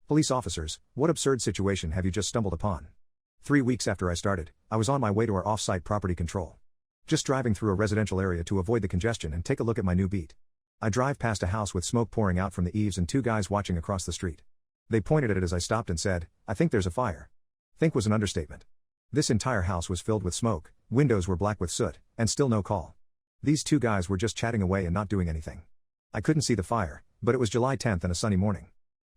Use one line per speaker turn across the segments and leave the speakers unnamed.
Police officers, what absurd situation have you just stumbled upon? 3 weeks after I started, I was on my way to our off-site property control. Just driving through a residential area to avoid the congestion and take a look at my new beat. I drive past a house with smoke pouring out from the eaves and two guys watching across the street. They pointed at it as I stopped and said, "I think there's a fire." Think was an understatement. This entire house was filled with smoke, windows were black with soot, and still no call. These two guys were just chatting away and not doing anything. I couldn't see the fire, but it was July 10th and a sunny morning.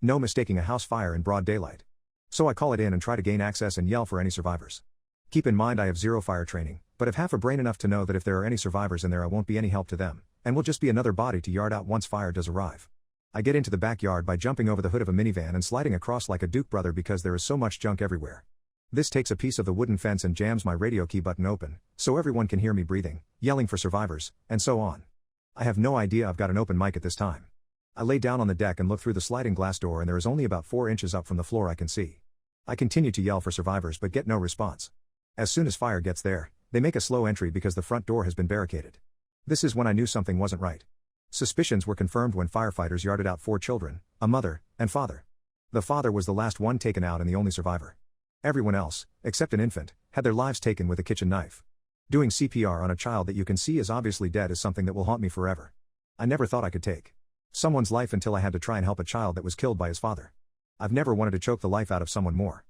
No mistaking a house fire in broad daylight. So I call it in and try to gain access and yell for any survivors. Keep in mind I have zero fire training, but have half a brain enough to know that if there are any survivors in there I won't be any help to them, and will just be another body to yard out once fire does arrive. I get into the backyard by jumping over the hood of a minivan and sliding across like a Duke brother because there is so much junk everywhere. This takes a piece of the wooden fence and jams my radio key button open, so everyone can hear me breathing, yelling for survivors, and so on. I have no idea I've got an open mic at this time. I lay down on the deck and look through the sliding glass door and there is only about 4 inches up from the floor I can see. I continue to yell for survivors but get no response. As soon as fire gets there, they make a slow entry because the front door has been barricaded. This is when I knew something wasn't right. Suspicions were confirmed when firefighters yarded out 4 children, a mother, and father. The father was the last one taken out and the only survivor. Everyone else, except an infant, had their lives taken with a kitchen knife. Doing CPR on a child that you can see is obviously dead is something that will haunt me forever. I never thought I could take someone's life until I had to try and help a child that was killed by his father. I've never wanted to choke the life out of someone more.